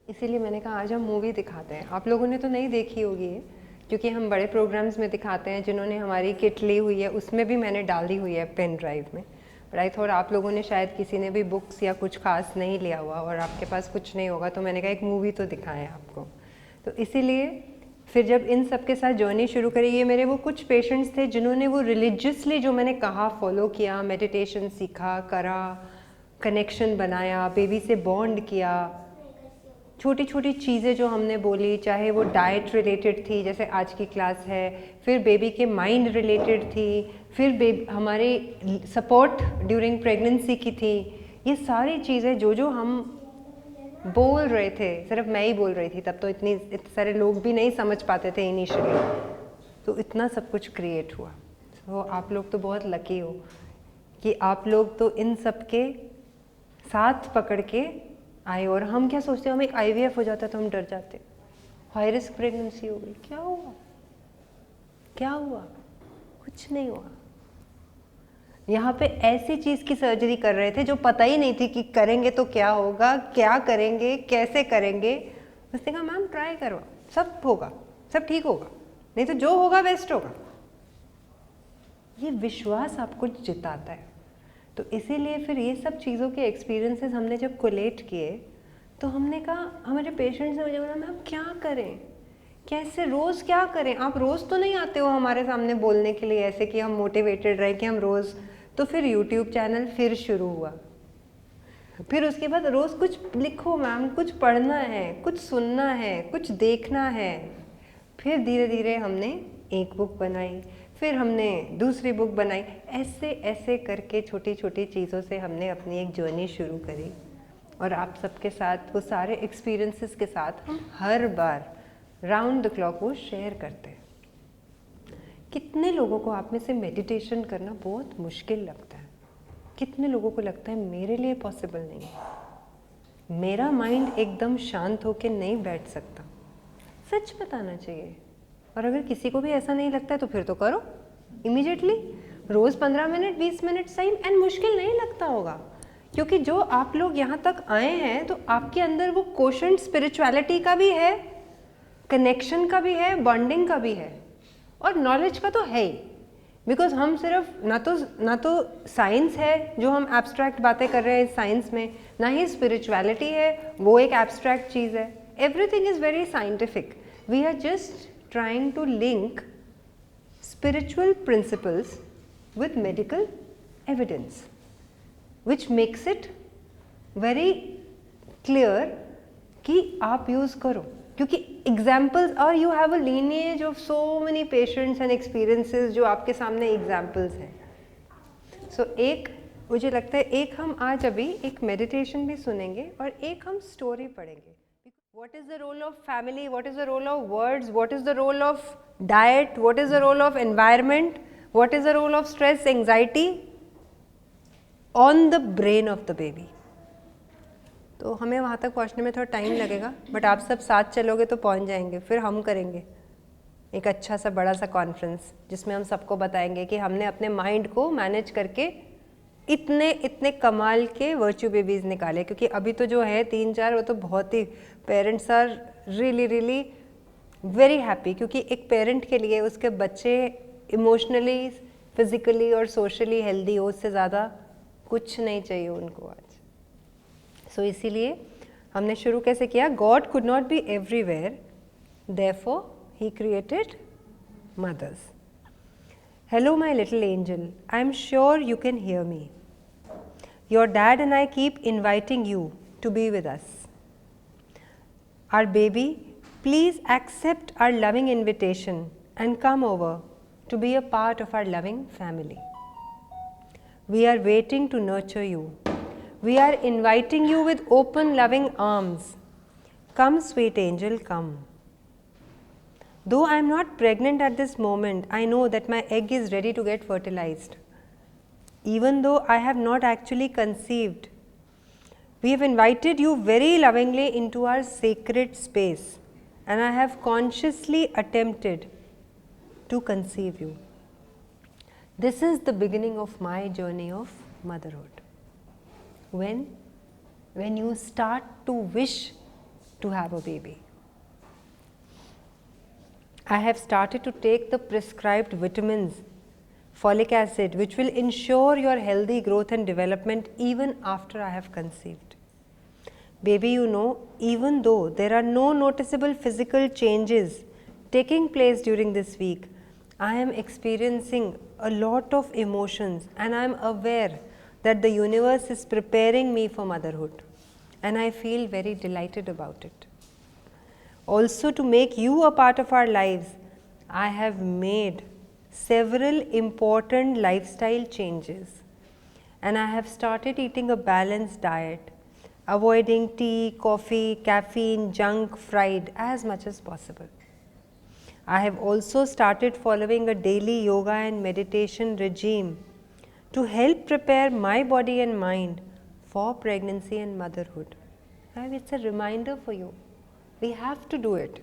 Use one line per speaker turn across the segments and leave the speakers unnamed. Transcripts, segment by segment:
इसीलिए मैंने कहा आज हम मूवी दिखाते हैं। आप लोगों ने तो नहीं देखी होगी ये, क्योंकि हम बड़े प्रोग्राम्स में दिखाते हैं। जिन्होंने हमारी किट ली हुई है उसमें भी मैंने डाल दी हुई है पेन ड्राइव में। बट आई थॉट आप लोगों ने शायद किसी ने भी बुक्स या कुछ खास नहीं लिया हुआ और आपके पास कुछ नहीं होगा, तो मैंने कहा एक मूवी तो दिखाएं आपको। तो इसीलिए फिर जब इन सब के साथ जर्नी शुरू करी, ये मेरे वो कुछ पेशेंट्स थे जिन्होंने वो रिलीजियसली जो मैंने कहा फॉलो किया, मेडिटेशन सीखा, करा, कनेक्शन बनाया, बेबी से बॉन्ड किया, छोटी छोटी चीज़ें जो हमने बोली, चाहे वो डाइट रिलेटेड थी जैसे आज की क्लास है, फिर बेबी के माइंड रिलेटेड थी, फिर बेबी हमारे सपोर्ट ड्यूरिंग प्रेगनेंसी की थी, ये सारी चीज़ें जो हम बोल रहे थे, सिर्फ मैं ही बोल रही थी, तब तो इतने सारे लोग भी नहीं समझ पाते थे इनिशियली, तो इतना सब कुछ क्रिएट हुआ। तो आप लोग तो बहुत लकी हो कि आप लोग तो इन सब के साथ पकड़ के आए। और हम क्या सोचते हैं, हम एक IVF हो जाता तो हम डर जाते, हाई रिस्क प्रेगनेंसी हो गई, क्या हुआ, क्या हुआ, कुछ नहीं हुआ। यहाँ पे ऐसी चीज़ की सर्जरी कर रहे थे जो पता ही नहीं थी कि करेंगे तो क्या होगा, क्या करेंगे, कैसे करेंगे। उसने कहा मैम ट्राई करो, सब होगा, सब ठीक होगा, नहीं तो जो होगा बेस्ट होगा। ये विश्वास आपको जिताता है। तो इसीलिए फिर ये सब चीज़ों के एक्सपीरियंसेस हमने जब कोलेट किए, तो हमने कहा हमारे पेशेंट्स ने मुझे बोला मैम क्या करें, कैसे, रोज़ क्या करें, आप रोज़ तो नहीं आते हो हमारे सामने बोलने के लिए ऐसे कि हम मोटिवेटेड रहे कि हम रोज़। तो फिर यूट्यूब चैनल फिर शुरू हुआ, फिर उसके बाद रोज़ कुछ लिखो मैम, कुछ पढ़ना है, कुछ सुनना है, कुछ देखना है। फिर धीरे धीरे हमने एक बुक बनाई, फिर हमने दूसरी बुक बनाई, ऐसे ऐसे करके छोटी छोटी चीज़ों से हमने अपनी एक जर्नी शुरू करी। और आप सबके साथ वो सारे एक्सपीरियंसेस के साथ हम हर बार राउंड द क्लॉक वो शेयर करते हैं। कितने लोगों को आप में से मेडिटेशन करना बहुत मुश्किल लगता है, कितने लोगों को लगता है मेरे लिए पॉसिबल नहीं है, मेरा माइंड एकदम शांत होकर नहीं बैठ सकता। सच बताना चाहिए। और अगर किसी को भी ऐसा नहीं लगता है तो फिर तो करो इमीडिएटली, रोज़ 15 मिनट 20 मिनट सही, एंड मुश्किल नहीं लगता होगा, क्योंकि जो आप लोग यहाँ तक आए हैं तो आपके अंदर वो कोशेंट स्पिरिचुअलिटी का भी है, कनेक्शन का भी है, बॉन्डिंग का भी है, और नॉलेज का तो है ही। बिकॉज हम सिर्फ ना तो साइंस है जो हम एब्स्ट्रैक्ट बातें कर रहे हैं साइंस में, ना ही स्पिरिचुअलिटी है, वो एक एब्स्ट्रैक्ट चीज़ है। Everything is very scientific. We are just trying to link spiritual principles with medical evidence, which makes it very clear कि आप यूज़ करो, क्योंकि एग्जाम्पल्स, और you have a lineage of so many patients and experiences जो आपके सामने examples हैं। सो एक मुझे लगता है एक हम आज अभी एक मेडिटेशन भी सुनेंगे और एक हम स्टोरी पढ़ेंगे। What is the role of family? What is the role of words? What is the role of diet? What is the role of environment? What is the role of stress, anxiety on the brain of the baby? तो हमें वहाँ तक पहुँचने में थोड़ा time लगेगा, but आप सब साथ चलोगे तो पहुँच जाएंगे। फिर हम करेंगे एक अच्छा सा बड़ा सा कॉन्फ्रेंस जिसमें हम सबको बताएंगे कि हमने अपने माइंड को मैनेज करके इतने इतने कमाल के वर्च्यू बेबीज़ निकाले। क्योंकि अभी तो जो है 3-4 वो तो बहुत ही, parents are really really very happy, क्योंकि एक पेरेंट के लिए उसके बच्चे इमोशनली, फिजिकली और सोशली हेल्दी हो, उससे ज़्यादा कुछ नहीं चाहिए उनको आज। सो इसीलिए हमने शुरू कैसे किया, God could not be everywhere, therefore he created mothers. Hello my little angel, I am sure you can hear me. Your dad and I keep inviting you to be with us. Our baby, please accept our loving invitation and come over to be a part of our loving family. We are waiting to nurture you. We are inviting you with open loving arms. Come sweet angel, come. Though I am not pregnant at this moment, I know that my egg is ready to get fertilized. Even though I have not actually conceived, we have invited you very lovingly into our sacred space, and I have consciously attempted to conceive you. This is the beginning of my journey of motherhood. When you start to wish to have a baby. I have started to take the prescribed vitamins, folic acid, which will ensure your healthy growth and development even after I have conceived. Baby, you know, even though there are no noticeable physical changes taking place during this week, I am experiencing a lot of emotions and I am aware that the universe is preparing me for motherhood, and I feel very delighted about it. Also, to make you a part of our lives, I have made several important lifestyle changes, and I have started eating a balanced diet, avoiding tea, coffee, caffeine, junk, fried as much as possible. I have also started following a daily yoga and meditation regime to help prepare my body and mind for pregnancy and motherhood. And it's a reminder for you. We have to do it.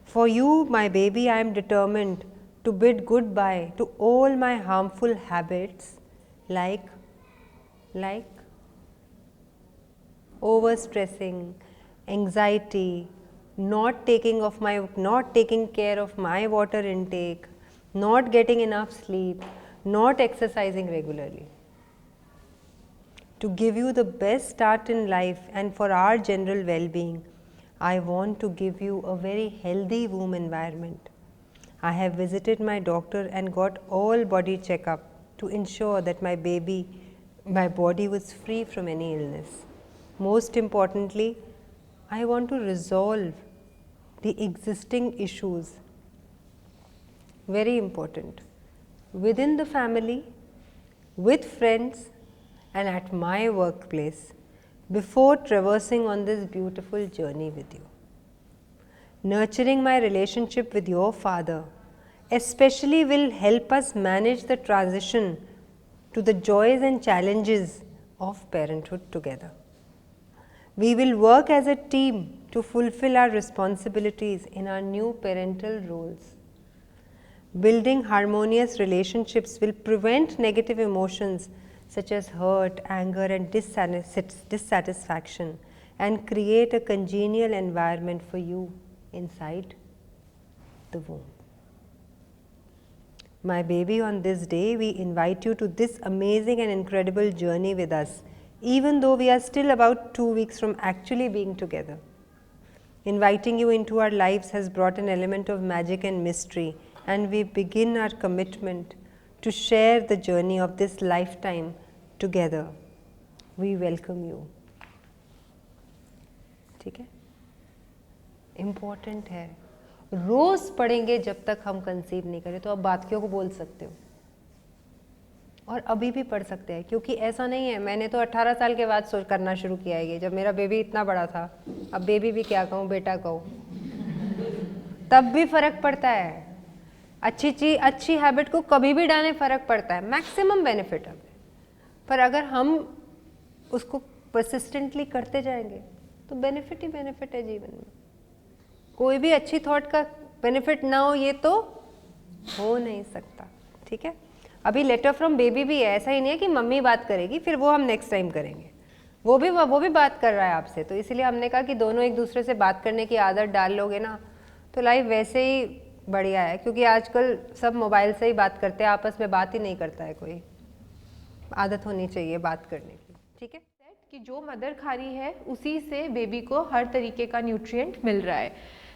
For you, my baby, I am determined to bid goodbye to all my harmful habits like overstressing, anxiety, not taking care of my water intake, not getting enough sleep, not exercising regularly. To give you the best start in life and for our general well-being, I want to give you a very healthy womb environment. I have visited my doctor and got all body checkup to ensure that my body was free from any illness. Most importantly, I want to resolve the existing issues, very important, within the family, with friends, and at my workplace before traversing on this beautiful journey with you. Nurturing my relationship with your father especially will help us manage the transition to the joys and challenges of parenthood together. We will work as a team to fulfill our responsibilities in our new parental roles. Building harmonious relationships will prevent negative emotions such as hurt, anger, and dissatisfaction, and create a congenial environment for you inside the womb. My baby, on this day, we invite you to this amazing and incredible journey with us, even though we are still about 2 weeks from actually being together. Inviting you into our lives has brought an element of magic and mystery, and we begin our commitment to share the journey of this lifetime together. We welcome you. ठीक है? Important है. रोज पढ़ेंगे जब तक हम conceive नहीं करें, तो आप बाकियों को बोल सकते हो और अभी भी पढ़ सकते हैं, क्योंकि ऐसा नहीं है. मैंने तो 18 साल के बाद सोच करना शुरू किया है, जब मेरा बेबी इतना बड़ा था. अब बेबी भी क्या कहूँ, बेटा कहूँ, तब भी फ़र्क पड़ता है. अच्छी चीज़, अच्छी हैबिट को कभी भी डालें फ़र्क पड़ता है, मैक्सिमम बेनिफिट है. पर अगर हम उसको परसिस्टेंटली करते जाएंगे तो बेनिफिट ही बेनिफिट है जीवन में. कोई भी अच्छी थॉट का बेनिफिट ना हो, ये तो हो नहीं सकता. ठीक है. अभी लेटर फ्रॉम बेबी भी है, ऐसा ही नहीं है कि मम्मी बात करेगी फिर वो हम नेक्स्ट टाइम करेंगे. वो भी बात कर रहा है आपसे, तो इसलिए हमने कहा कि दोनों एक दूसरे से बात करने की आदत डाल लोगे ना तो लाइफ वैसे ही बढ़िया है. क्योंकि आजकल सब मोबाइल से ही बात करते हैं, आपस में बात ही नहीं करता है कोई. आदत होनी चाहिए बात करने की. ठीक है.
कि जो मदर खा रही है उसी से बेबी को हर तरीके का न्यूट्रिएंट मिल रहा है.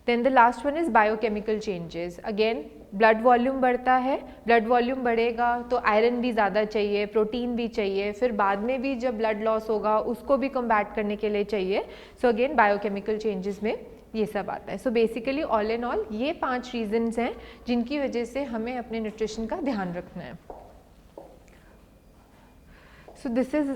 Then the last one is biochemical changes. Again blood volume बढ़ता है, ब्लड वॉल्यूम बढ़ेगा तो आयरन भी ज़्यादा चाहिए, प्रोटीन भी चाहिए, फिर बाद में भी जब ब्लड लॉस होगा उसको भी कम्बैट करने के लिए चाहिए. सो अगेन बायोकेमिकल चेंजेस में ये सब आता है. So basically all in all ये 5 रीजंस हैं जिनकी वजह से हमें अपने न्यूट्रिशन का ध्यान रखना है. So this is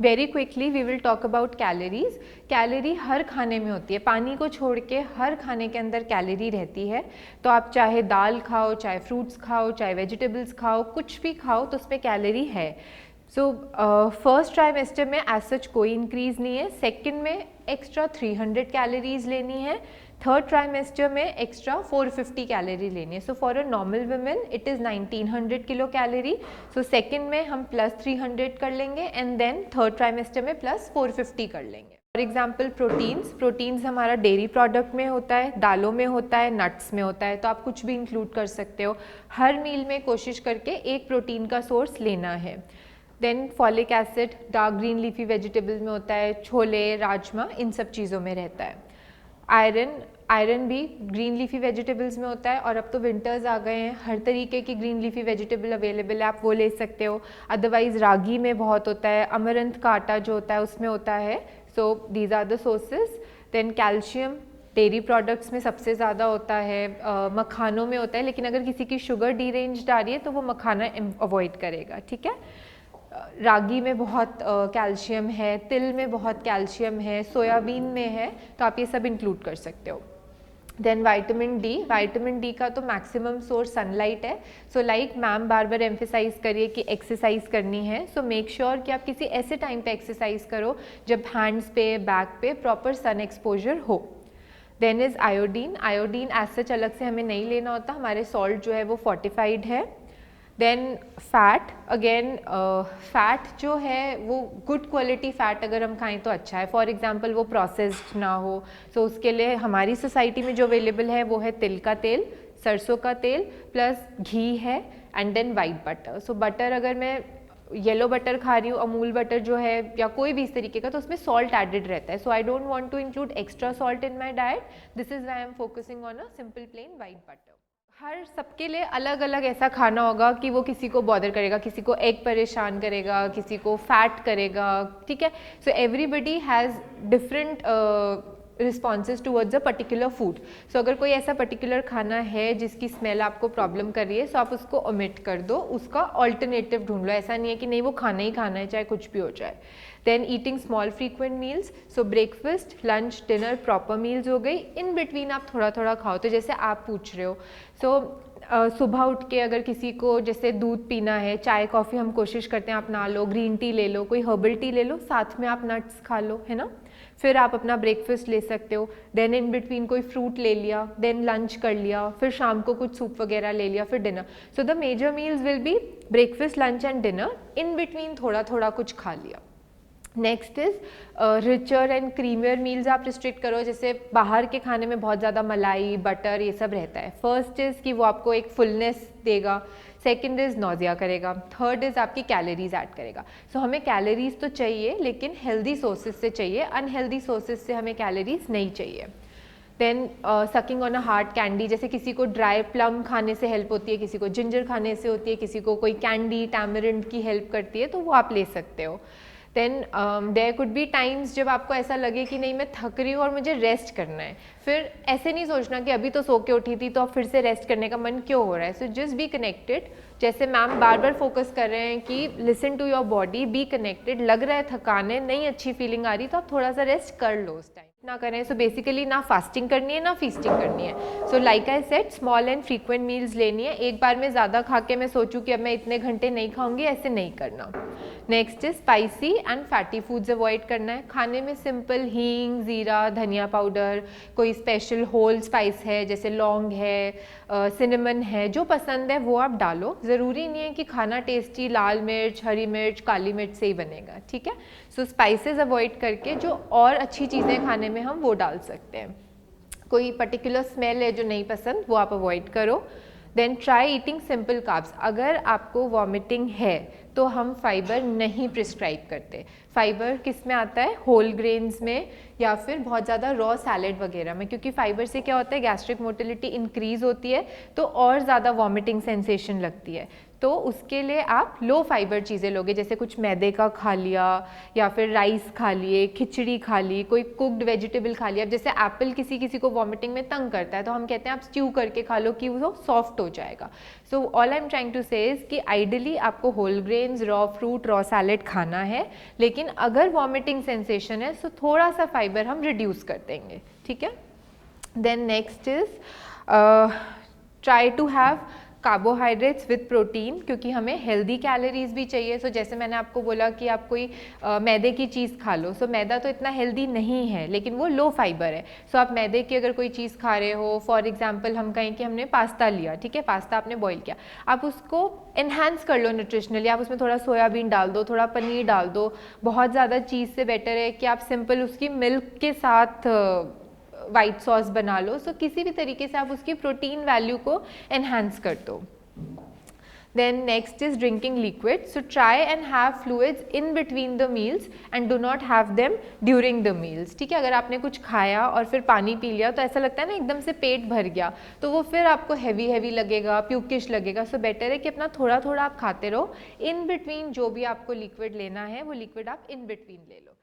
very quickly we will talk about calories. Calorie हर खाने में होती है, पानी को छोड़ के हर खाने के अंदर कैलोरी रहती है. तो आप चाहे दाल खाओ, चाहे फ्रूट्स खाओ, चाहे वेजिटेबल्स खाओ, कुछ भी खाओ तो उसमें कैलोरी है. सो फर्स्ट ट्राइमेस्टर में एज सच कोई इंक्रीज नहीं है. सेकेंड में एक्स्ट्रा 300 कैलोरीज लेनी है. थर्ड ट्राइमेस्टर में एक्स्ट्रा 450 कैलोरी लेनी है. So for a normal women it is 1900 kilo calorie. So second में हम +300 कर लेंगे एंड देन थर्ड ट्राइमेस्टर में +450 कर लेंगे. फॉर एग्जाम्पल प्रोटीन्स हमारा डेयरी प्रोडक्ट में होता है, दालों में होता है, नट्स में होता है, तो आप कुछ भी इंक्लूड कर सकते हो। हर मील में कोशिश करके एक प्रोटीन का सोर्स लेना है। Then folic acid dark green leafy vegetables में होता है, छोले, राजमा, इन सब चीज़ों में रहता है। आयरन भी ग्रीन लीफी वेजिटेबल्स में होता है, और अब तो विंटर्स आ गए हैं, हर तरीके की ग्रीन लीफी वेजिटेबल अवेलेबल है, आप वो ले सकते हो। अदरवाइज रागी में बहुत होता है, अमरंथ का आटा जो होता है उसमें होता है। So these are the sources. Then calcium dairy products में सबसे ज़्यादा होता है, मखानों में होता है, लेकिन अगर किसी की शुगर डीरेंज्ड आ रही है तो वो मखाना अवॉइड करेगा, ठीक है। रागी में बहुत कैल्शियम है, तिल में बहुत कैल्शियम है, सोयाबीन में है, तो आप ये सब इंक्लूड कर सकते हो। देन विटामिन डी का तो मैक्सिमम सोर्स सनलाइट है। सो लाइक मैम बार बार एम्फेसाइज करिए कि एक्सरसाइज करनी है, सो मेक श्योर कि आप किसी ऐसे टाइम पे एक्सरसाइज करो जब हैंड्स पे, बैक पे प्रॉपर सन एक्सपोजर हो। Then is iodine as such अलग से हमें नहीं लेना होता, हमारे सॉल्ट जो है वो फोर्टिफाइड है। देन फैट, अगेन फैट जो है वो गुड क्वालिटी फैट अगर हम खाएं तो अच्छा है। फॉर एग्जांपल वो प्रोसेस्ड ना हो, तो उसके लिए हमारी सोसाइटी में जो अवेलेबल है वो है तिल का तेल, सरसों का तेल, प्लस घी है, and then white butter. So butter अगर मैं येलो बटर खा रही हूँ, अमूल बटर जो है या कोई भी इस तरीके का, तो उसमें सॉल्ट एडेड रहता है। So I don't want to include extra salt in my diet, this is why I am focusing on a simple plain white butter. हर सबके लिए अलग अलग ऐसा खाना होगा कि वो किसी को बॉदर करेगा, किसी को एग परेशान करेगा, किसी को फैट करेगा, ठीक है। So everybody has different responses towards a particular food. So अगर कोई ऐसा पर्टिकुलर खाना है जिसकी स्मेल आपको प्रॉब्लम कर रही है, सो आप उसको ओमिट कर दो, उसका ऑल्टरनेटिव ढूंढ लो। ऐसा नहीं है कि नहीं वो खाना ही खाना है चाहे कुछ भी हो जाए। Then eating small frequent meals, so breakfast, lunch, dinner proper meals हो गई, इन बिटवीन आप थोड़ा थोड़ा खाओ। तो जैसे आप पूछ रहे हो, सो सुबह उठ के अगर किसी को जैसे दूध पीना है, चाय कॉफ़ी हम कोशिश करते हैं आप ना लो, ग्रीन टी ले लो, कोई हर्बल टी ले लो, साथ में आप नट्स खा लो, है ना। फिर आप अपना ब्रेकफास्ट ले सकते हो, देन इन बिटवीन कोई फ्रूट ले लिया, देन लंच कर लिया, फिर शाम को कुछ सूप वगैरह ले लिया, फिर dinner. So the major meals will be breakfast, lunch and dinner, in between थोड़ा थोड़ा कुछ खा लिया। Next is richer and creamier meals आप रिस्ट्रिक्ट करो, जैसे बाहर के खाने में बहुत ज़्यादा मलाई, बटर ये सब रहता है। फर्स्ट इज़ कि वो आपको एक फुलनेस देगा, सेकंड इज़ नॉजिया करेगा, थर्ड इज़ आपकी कैलोरीज ऐड करेगा। सो हमें कैलोरीज तो चाहिए लेकिन हेल्दी सोर्सेज से चाहिए, अनहेल्दी सोर्सेज से हमें कैलोरीज नहीं चाहिए। Then sucking on a hard candy, जैसे किसी को ड्राई प्लम खाने से हेल्प होती है, किसी को जिंजर खाने से होती है, किसी को कोई कैंडी टैमरिंड की हेल्प करती है, तो वो आप ले सकते हो। Then there could be times जब आपको ऐसा लगे कि नहीं मैं थक रही हूँ और मुझे रेस्ट करना है, फिर ऐसे नहीं सोचना कि अभी तो सो के उठी थी तो अब फिर से रेस्ट करने का मन क्यों हो रहा है। सो जस्ट बी कनेक्टेड, जैसे मैम बार बार फोकस कर रहे हैं कि listen to your body, be connected. लग रहा है थकान है, नहीं अच्छी फीलिंग आ रही, तो आप थोड़ा सा रेस्ट कर लो उस टाइम ना करें। सो बेसिकली ना फास्टिंग करनी है ना फीस्टिंग करनी है। So like I said, small and frequent meals लेनी है। एक बार में ज़्यादा खा के मैं सोचूं कि अब मैं इतने घंटे नहीं खाऊंगी, ऐसे नहीं करना। Next is spicy and fatty foods avoid करना है। खाने में सिंपल हींग, ज़ीरा, धनिया पाउडर, कोई स्पेशल होल स्पाइस है जैसे लौंग है, सिनेमन है, जो पसंद है वो आप डालो। ज़रूरी नहीं है कि खाना टेस्टी लाल मिर्च, हरी मिर्च, काली मिर्च से ही बनेगा, ठीक है। सो स्पाइसेस अवॉइड करके जो और अच्छी चीज़ें खाने में हम वो डाल सकते हैं। कोई पर्टिकुलर स्मेल है जो नहीं पसंद, वो आप अवॉइड करो। Then try eating simple carbs. अगर आपको वॉमिटिंग है तो हम फाइबर नहीं प्रिस्क्राइब करते। फाइबर किस में आता है, होल ग्रेन्स में या फिर बहुत ज़्यादा रॉ सैलेड वगैरह में, क्योंकि फाइबर से क्या होता है गैस्ट्रिक मोटिलिटी इंक्रीज़ होती है तो और ज़्यादा वॉमिटिंग सेंसेशन लगती है। तो उसके लिए आप लो फाइबर चीज़ें लोगे, जैसे कुछ मैदे का खा लिया या फिर राइस खा लिए, खिचड़ी खा ली, कोई कुक्ड वेजिटेबल खा लिया। अब जैसे एप्पल किसी किसी को वॉमिटिंग में तंग करता है तो हम कहते हैं आप स्ट्यू करके खा लो कि वो सॉफ्ट हो जाएगा। So all I am trying to say is कि आइडियली आपको whole grains, raw fruit, raw salad खाना है, लेकिन अगर वॉमिटिंग सेंसेशन है तो थोड़ा सा फाइबर हम रिड्यूस कर देंगे, ठीक है। Then next is try to have carbohydrates with protein, क्योंकि हमें हेल्दी कैलोरीज भी चाहिए। सो जैसे मैंने आपको बोला कि आप कोई मैदे की चीज़ खा लो, सो मैदा तो इतना हेल्दी नहीं है लेकिन वो लो फाइबर है। सो आप मैदे की अगर कोई चीज़ खा रहे हो, फॉर एग्जांपल हम कहें कि हमने पास्ता लिया, ठीक है, पास्ता आपने बॉईल किया, आप उसको एनहांस कर लो न्यूट्रिशनली, आप उसमें थोड़ा सोयाबीन डाल दो, थोड़ा पनीर डाल दो। बहुत ज़्यादा चीज़ से बेटर है कि आप सिंपल उसकी मिल्क के साथ वाइट सॉस बना लो। सो किसी भी तरीके से आप उसकी प्रोटीन वैल्यू को एनहांस कर दो। Then next is drinking liquids. So try and have fluids in between the meals and do not have them during the meals. ठीक है, अगर आपने कुछ खाया और फिर पानी पी लिया तो ऐसा लगता है ना एकदम से पेट भर गया, तो वो फिर आपको हैवी लगेगा, प्यूकिश लगेगा। सो बेटर है कि अपना थोड़ा थोड़ा आप खाते रहो। इन बिटवीन जो भी आपको लिक्विड लेना है वो लिक्विड आप इन बिटवीन ले लो।